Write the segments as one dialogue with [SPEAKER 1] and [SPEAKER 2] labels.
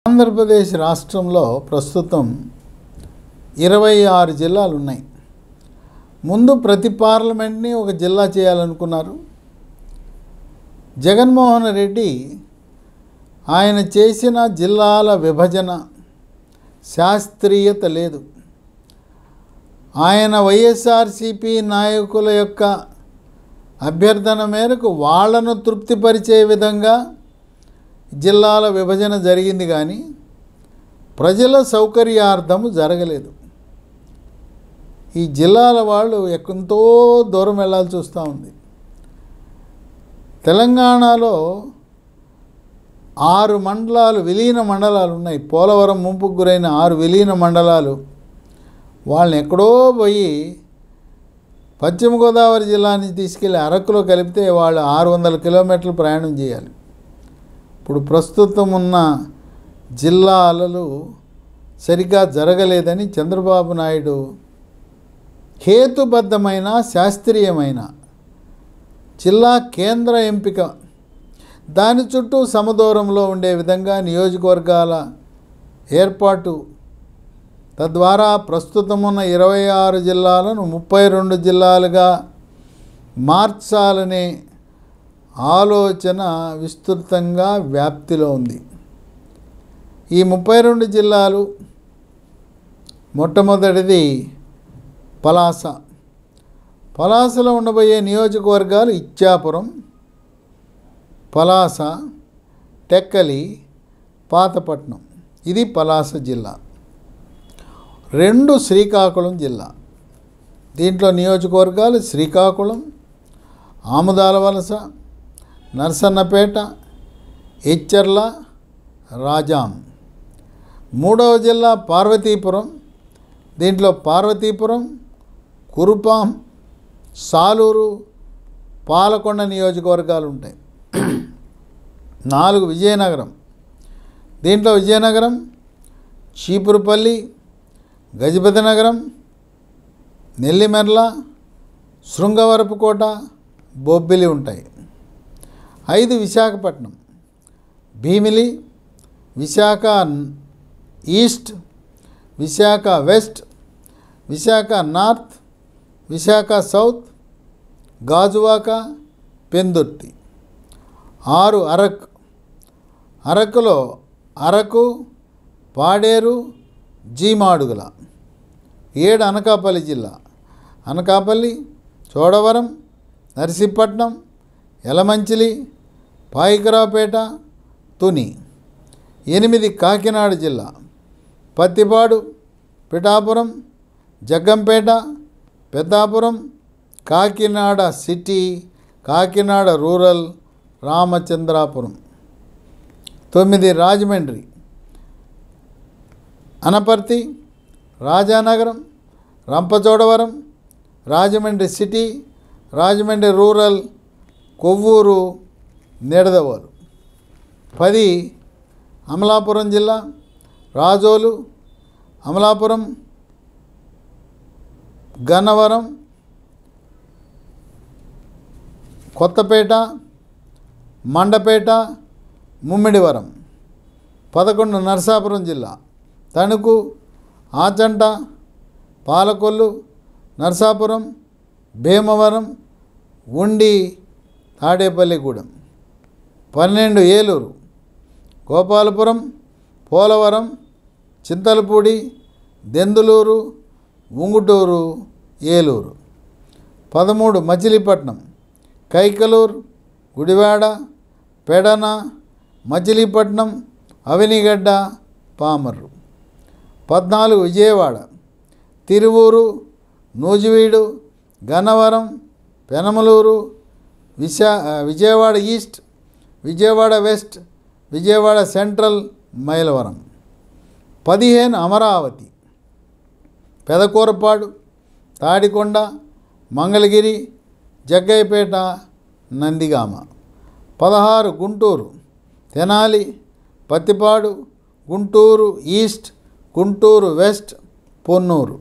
[SPEAKER 1] ఆంధ్రప్రదేశ్ రాష్ట్రంలో ప్రస్తుతం 26 జిల్లాలు ఉన్నాయి. ముందు ప్రతి పార్లమెంట్ని ఒక జిల్లా చేయాలనుకున్నారు. జగన్మోహన్ రెడ్డి ఆయన చేసిన జిల్లాల విభజన శాస్త్రీయత లేదు. ఆయన వైఎస్ఆర్సీపీ నాయకుల యొక్క అభ్యర్థన మేరకు వాళ్ళను తృప్తిపరిచే విధంగా జిల్లాల విభజన జరిగింది, కానీ ప్రజల సౌకర్యార్థము జరగలేదు. ఈ జిల్లాల వాళ్ళు ఎంతో దూరం వెళ్ళాల్సి వస్తూ ఉంది. తెలంగాణలో 6 మండలాలు విలీన మండలాలు ఉన్నాయి. పోలవరం ముంపుకు గురైన 6 విలీన మండలాలు వాళ్ళని ఎక్కడో పోయి పశ్చిమ గోదావరి జిల్లా నుంచి తీసుకెళ్ళి అరకులో కలిపితే వాళ్ళు 600 కిలోమీటర్లు ప్రయాణం చేయాలి. ఇప్పుడు ప్రస్తుతం ఉన్న జిల్లాలలో సరిగ్గా జరగలేదని చంద్రబాబు నాయుడు హేతుబద్ధమైన శాస్త్రీయమైన జిల్లా కేంద్ర ఎంపిక దాని చుట్టూ సమదూరంలో ఉండే విధంగా నియోజకవర్గాల ఏర్పాటు, తద్వారా ప్రస్తుతం ఉన్న 26 జిల్లాలను 32 జిల్లాలుగా మార్చాలనే ఆలోచన విస్తృతంగా వ్యాప్తిలో ఉంది. ఈ 32 జిల్లాలు మొట్టమొదటిది పలాస. పలాసలో ఉండబోయే నియోజకవర్గాలు ఇచ్చాపురం, పలాస, టెక్కలి, పాతపట్నం. ఇది పలాస జిల్లా. 2 శ్రీకాకుళం జిల్లా. దీంట్లో నియోజకవర్గాలు శ్రీకాకుళం, ఆముదాల వలస, నర్సన్నపేట, ఎచ్చర్ల, రాజాం. 3వ జిల్లా పార్వతీపురం. దీంట్లో పార్వతీపురం, కురుపాం, సాలూరు, పాలకొండ నియోజకవర్గాలు ఉంటాయి. 4 విజయనగరం. దీంట్లో విజయనగరం, చీపురుపల్లి, గజపతి నగరం, నెల్లిమెర్ల, శృంగవరపుకోట, బొబ్బిలి ఉంటాయి. 5 Visakhapatnam. Bheemili, Visakha east, Visakha west, Visakha north, Visakha south, Gajuwaka, Pendurthi. 6 Araku. అరకులో అరకు, పాడేరు, జీమాడుగుల. 7 అనకాపల్లి జిల్లా. అనకాపల్లి, చోడవరం, నర్సీపట్నం, యలమంచిలి, పాయికరావుపేట, తుని. 8 కాకినాడ జిల్లా. Pattipadu, Pithapuram, Jaggampeta, Peddapuram, Kakinada city, Kakinada rural, Ramachandrapuram. 9 Rajahmundry, Anaparthi, Rajanagaram, Rampachodavaram, Rajahmundry city, Rajahmundry rural, Kovvur, Nidadavolu. 10 Amalapuram జిల్లా. రాజోలు, అమలాపురం, గన్నవరం, కొత్తపేట, మండపేట, ముమ్మిడివరం. 11 నరసాపురం జిల్లా. Tanuku, Achanta, Palakollu, Narasapuram, Bhimavaram, Undi, Tadepalligudem. 12 Eluru, Gopalapuram, Polavaram, Chintalapudi, Denduluru, Unguturu, Eluru. 13 Machilipatnam, Kaikaluru, Gudivada, Pedana, Machilipatnam, Avanigadda, Pamarru. 14 Vijayawada, Tiruvuru, Nuzvid, Gannavaram, Penamaluru, Vijayawada east, Vijayawada west, Vijayawada central, Mylavaram. 15 Amaravati, Pedakurapadu, Tadikonda, Mangalagiri, Jaggayyapeta, Nandigama. 16 Guntur, Tenali, Prathipadu, Guntur east, Guntur west, Ponnur.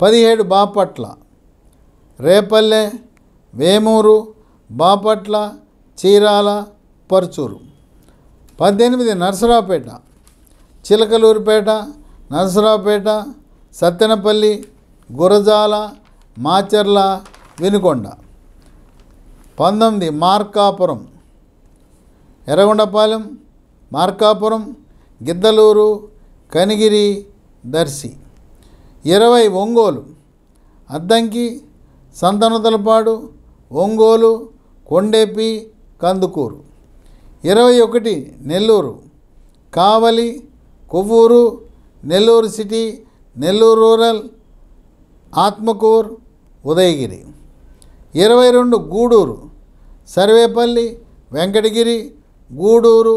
[SPEAKER 1] 17 Bapatla, Repalle, Vemuru, Bapatla, Chirala, Parchur. 18 Narasaraopet, Chilakaluripet, Narasaraopet, Sattenapalli, Gurazala, Macherla, Vinukonda. 19 Markapuram, Yerragondapalem, Markapuram, Giddalur, Kanigiri, Darsi. 20 Ongole, Addanki, Santhanuthalapadu, Ongole, Kondepi, Kandukur. 21 Nellore, కావలి, కొవ్వూరు, నెల్లూరు సిటీ, నెల్లూరు రూరల్, ఆత్మకూర్, ఉదయగిరి. 22 గూడూరు, సర్వేపల్లి, వెంకటగిరి, గూడూరు,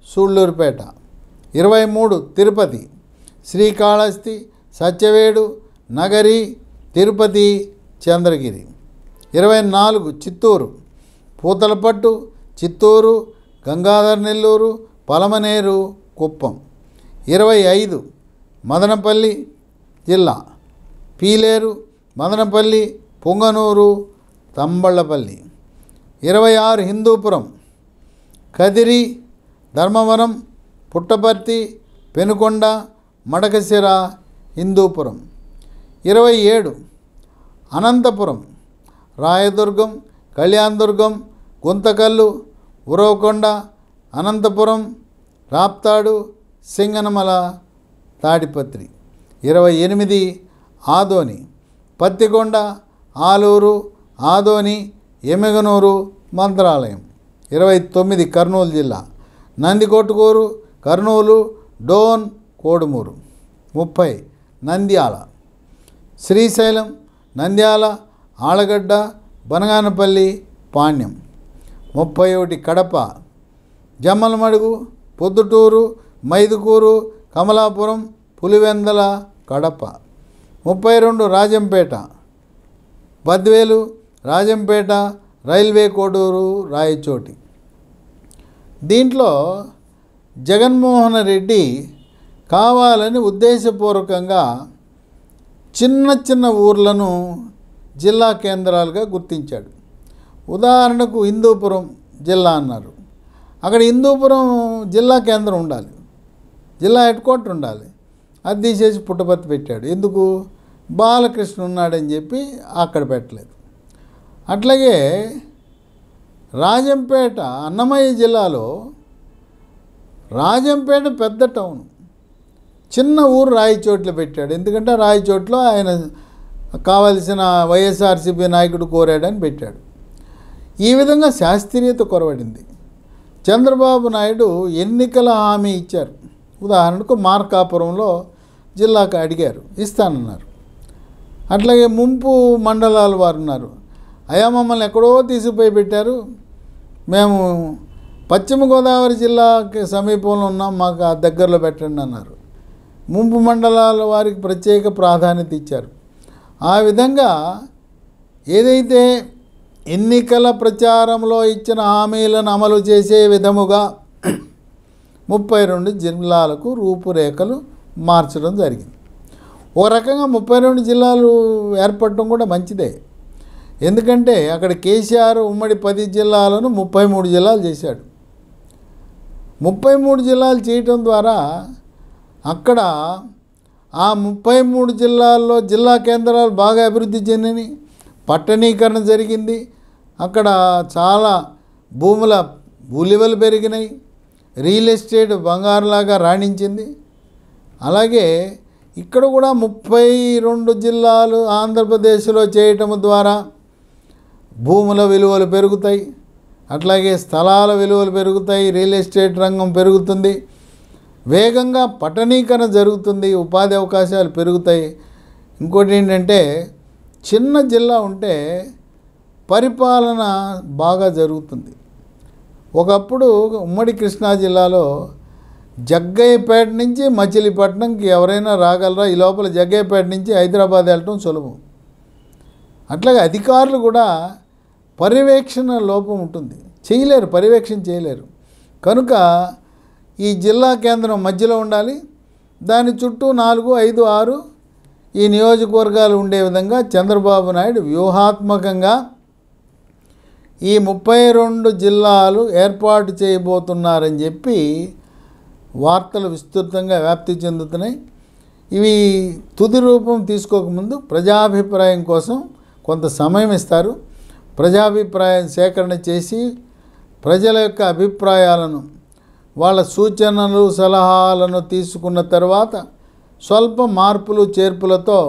[SPEAKER 1] సూళ్ళూరుపేట. 23 తిరుపతి, శ్రీకాళహస్తి, సత్యవేడు, నగరి, తిరుపతి, చంద్రగిరి. 24 చిత్తూరు, పూతలపట్టు, చిత్తూరు, గంగాధర్ నెల్లూరు, పలమనేరు, కుప్పం. 25 మదనపల్లి జిల్లా, పీలేరు, మదనపల్లి, పొంగనూరు, తంబళ్ళపల్లి. 26 హిందూపురం, కదిరి, ధర్మవరం, పుట్టపర్తి, పెనుకొండ, మడకశిర, హిందూపురం. 27 అనంతపురం, రాయదుర్గం, కళ్యాణదుర్గం, గుంతకల్లు, ఉరవకొండ, అనంతపురం, రాప్తాడు, సింగనమల, తాడిపత్రి. 28 ఆదోని, పత్తికొండ, ఆలూరు, ఆదోని, ఎమ్మిగనూరు, మంత్రాలయం. 29 కర్నూలు జిల్లా, నందికొట్కూరు, కర్నూలు, డోన్, కోడుమూరు. 30 నంద్యాల, శ్రీశైలం, నంద్యాల, ఆలగడ్డ, బనగానపల్లి, పాణ్యం. 31 కడప, జమ్మలమడుగు, పొద్దుటూరు, మైదుకూరు, కమలాపురం, పులివెందల, కడప. 32 రాజంపేట, బద్వేలు, రాజంపేట, రైల్వే కోడూరు, రాయచోటి. దీంట్లో జగన్మోహన్ రెడ్డి కావాలని ఉద్దేశపూర్వకంగా చిన్న చిన్న ఊర్లను జిల్లా కేంద్రాలుగా గుర్తించాడు. ఉదాహరణకు హిందూపురం జిల్లా అన్నారు. అక్కడ హిందూపురం జిల్లా కేంద్రం ఉండాలి, జిల్లా హెడ్ క్వార్టర్ ఉండాలి. అది తీసేసి పుట్టపర్తి పెట్టాడు. ఎందుకు? బాలకృష్ణ ఉన్నాడని చెప్పి అక్కడ పెట్టలేదు. అట్లాగే రాజంపేట, అన్నమయ్య జిల్లాలో రాజంపేట పెద్ద టౌన్, చిన్న ఊరు రాయచోట్లో పెట్టాడు. ఎందుకంటే రాయచోట్లో ఆయన కావలసిన వైఎస్ఆర్సీపీ నాయకుడు కోరాడని పెట్టాడు. ఈ విధంగా శాస్త్రీయత కొరవడింది. చంద్రబాబు నాయుడు ఎన్నికల హామీ ఇచ్చారు. ఉదాహరణకు మార్కాపురంలో జిల్లాకు అడిగారు, ఇస్తానన్నారు. అట్లాగే ముంపు మండలాల వారు ఉన్నారు, అయా మమ్మల్ని ఎక్కడో తీసుకుపోయి పెట్టారు, మేము పశ్చిమ గోదావరి జిల్లాకి సమీపంలో ఉన్నాం, మాకు ఆ దగ్గరలో పెట్టండి అన్నారు. ముంపు మండలాల వారికి ప్రత్యేక ప్రాధాన్యత ఇచ్చారు. ఆ విధంగా ఏదైతే ఎన్నికల ప్రచారంలో ఇచ్చిన హామీలను అమలు చేసే విధముగా 32 జిల్లాలకు రూపురేఖలు మార్చడం జరిగింది. ఒక రకంగా 32 జిల్లాలు ఏర్పడటం కూడా మంచిదే. ఎందుకంటే అక్కడ కేసీఆర్ ఉమ్మడి 10 జిల్లాలను 33 జిల్లాలు చేశాడు. 33 జిల్లాలు చేయటం ద్వారా అక్కడ ఆ 33 జిల్లాల్లో జిల్లా కేంద్రాలు బాగా అభివృద్ధి చెందినవి, పట్టణీకరణ జరిగింది. అక్కడ చాలా భూముల విలువలు పెరిగినాయి, రియల్ ఎస్టేట్ బంగారులాగా రాణించింది. అలాగే ఇక్కడ కూడా 32 జిల్లాలు ఆంధ్రప్రదేశ్లో చేయటం ద్వారా భూముల విలువలు పెరుగుతాయి, అట్లాగే స్థలాల విలువలు పెరుగుతాయి, రియల్ ఎస్టేట్ రంగం పెరుగుతుంది, వేగంగా పట్టణీకరణ జరుగుతుంది, ఉపాధి అవకాశాలు పెరుగుతాయి. ఇంకోటి ఏంటంటే చిన్న జిల్లా ఉంటే పరిపాలన బాగా జరుగుతుంది. ఒకప్పుడు ఉమ్మడి కృష్ణా జిల్లాలో జగ్గయ్యపేట నుంచి మచిలీపట్నంకి ఎవరైనా రాగలరా? ఈ లోపల జగ్గయ్యపేట నుంచి హైదరాబాద్ వెళ్ళటం సులభం. అట్లాగే అధికారులు కూడా పర్యవేక్షణ లోపం ఉంటుంది, చేయలేరు, పర్యవేక్షణ చేయలేరు. కనుక ఈ జిల్లా కేంద్రం మధ్యలో ఉండాలి, దాని చుట్టూ 4, 5, 6 ఈ నియోజకవర్గాలు ఉండే విధంగా చంద్రబాబు నాయుడు వ్యూహాత్మకంగా ఈ 32 జిల్లాలు ఏర్పాటు చేయబోతున్నారని చెప్పి వార్తలు విస్తృతంగా వ్యాప్తి చెందుతున్నాయి. ఇవి తుది రూపం తీసుకోకముందు ప్రజాభిప్రాయం కోసం కొంత సమయం ఇస్తారు. ప్రజాభిప్రాయం సేకరణ చేసి ప్రజల యొక్క అభిప్రాయాలను, వాళ్ళ సూచనలు సలహాలను తీసుకున్న తర్వాత స్వల్ప మార్పులు చేర్పులతో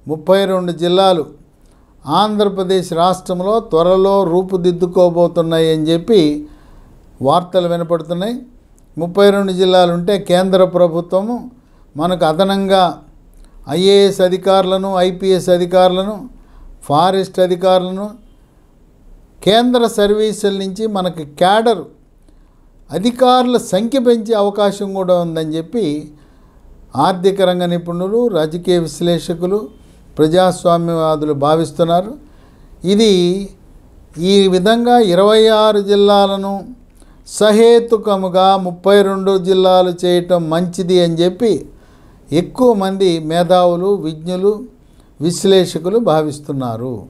[SPEAKER 1] 32 జిల్లాలు ఆంధ్రప్రదేశ్ రాష్ట్రంలో త్వరలో రూపుదిద్దుకోబోతున్నాయి అని చెప్పి వార్తలు వినపడుతున్నాయి. 32 జిల్లాలు ఉంటే కేంద్ర ప్రభుత్వము మనకు అదనంగా ఐఏఎస్ అధికారులను, ఐపీఎస్ అధికారులను, ఫారెస్ట్ అధికారులను, కేంద్ర సర్వీసుల నుంచి మనకి క్యాడర్ అధికారుల సంఖ్య పెంచే అవకాశం కూడా ఉందని చెప్పి ఆర్థిక రంగ నిపుణులు, రాజకీయ విశ్లేషకులు, ప్రజాస్వామ్యవాదులు భావిస్తున్నారు. ఇది ఈ విధంగా 26 జిల్లాలను సహేతుకముగా 32 జిల్లాలు చేయటం మంచిది అని చెప్పి ఎక్కువ మంది మేధావులు, విజ్ఞులు, విశ్లేషకులు భావిస్తున్నారు.